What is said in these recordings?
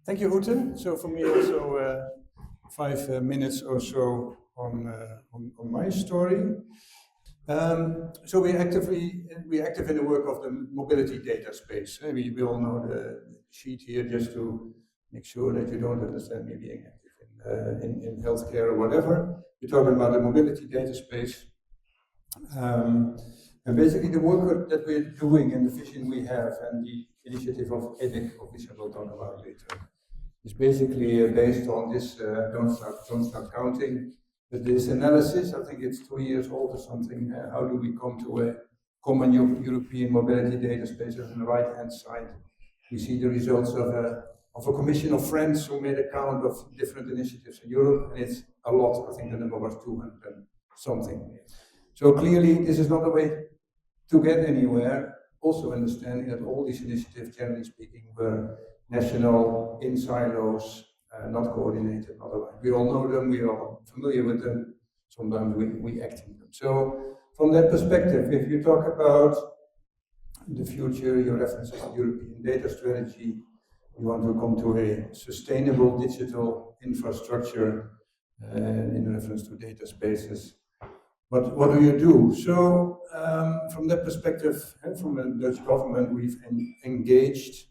Thank you, Uten. So for me also 5 minutes or so on my story. So we're active in the work of the mobility data space. We all know the sheet here just to make sure that you don't understand me being active in healthcare or whatever. We're talking about the mobility data space. And basically the work that we're doing and the vision we have and the initiative of EDIC, which I will talk about later, is basically based on this don't start counting. But this analysis, I think it's 2 years old or something. How do we come to a common European mobility data space? On the right-hand side, we see the results of a commission of friends who made a count of different initiatives in Europe, and it's a lot. I think the number was 200 and something. So clearly, this is not a way to get anywhere. Also understanding that all these initiatives, generally speaking, were national, in silos, not coordinated, not aligned. We all know them, we are all familiar with them, sometimes we act in them. So from that perspective, if you talk about the future, your references to European data strategy, you want to come to a sustainable digital infrastructure in reference to data spaces. What do you do? So from that perspective, from the Dutch government, we've engaged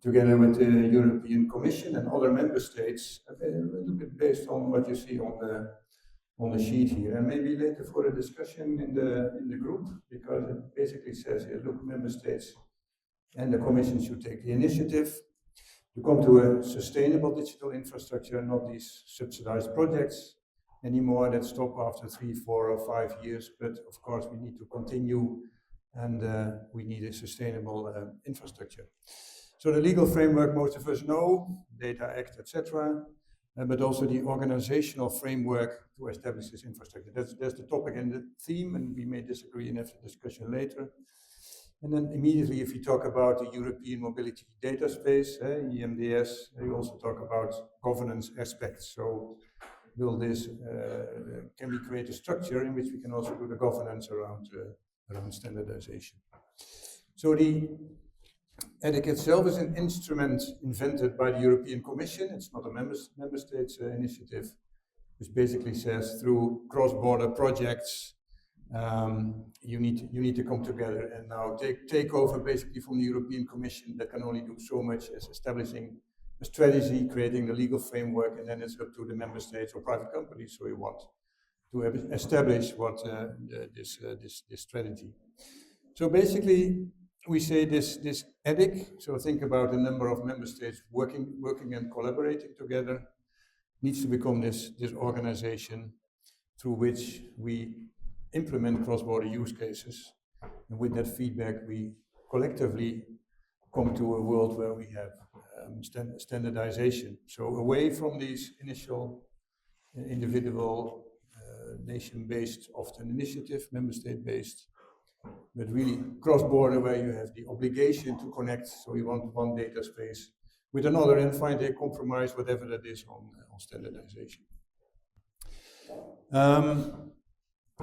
together with the European Commission and other member states, a little bit based on what you see on the sheet here, and maybe later for a discussion in the group, because it basically says here, look, member states and the Commission should take the initiative to come to a sustainable digital infrastructure, not these subsidized projects anymore that stop after 3, 4, or 5 years. But of course, we need to continue, and we need a sustainable infrastructure. So the legal framework, most of us know, Data Act, etc., but also the organizational framework to establish this infrastructure. That's the topic and the theme, and we may disagree and have a discussion later. And then immediately, if you talk about the European mobility data space, EMDS, you also talk about governance aspects. So will this, can we create a structure in which we can also do the governance around standardization? So the EDIC itself is an instrument invented by the European Commission. It's not a member states initiative, which basically says through cross-border projects, you need to come together and now take over basically from the European Commission that can only do so much as establishing a strategy, creating the legal framework, and then it's up to the member states or private companies who want to establish what this strategy. So basically, we say this EDIC, so think about a number of member states working and collaborating together, needs to become this organization through which we implement cross-border use cases. And with that feedback, we collectively come to a world where we have standardization. So away from these initial individual nation-based, often initiative, member state-based, but really cross-border where you have the obligation to connect. So you want one data space with another and find a compromise, whatever that is, on standardization.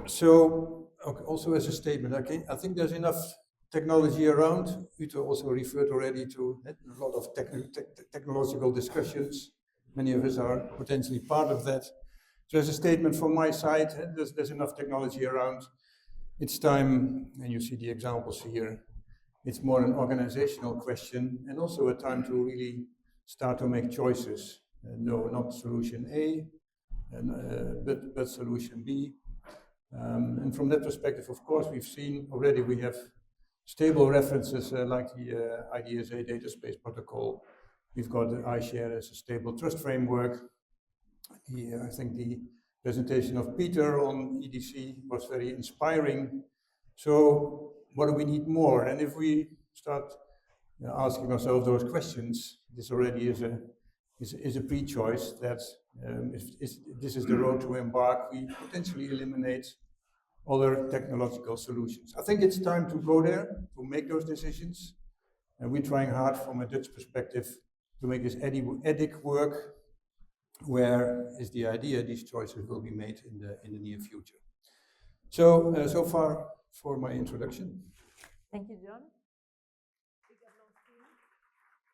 So okay, also as a statement, okay, I think there's enough technology around. Ute also referred already to a lot of technological discussions. Many of us are potentially part of that. So as a statement from my side, there's enough technology around. It's time, and you see the examples here, it's more an organizational question and also a time to really start to make choices. No, not solution A, but solution B. And from that perspective, of course, we've seen already we have stable references like the IDSA data space protocol. We've got the iSHARE as a stable trust framework. I think the presentation of Peter on EDIC was very inspiring. So what do we need more? And if we start asking ourselves those questions, this already is a pre-choice that if this is the road to embark, we potentially eliminate other technological solutions. I think it's time to go there, to make those decisions. And we're trying hard from a Dutch perspective to make this EDIC work, where is the idea these choices will be made in the near future. So, so far for my introduction. Thank you, John.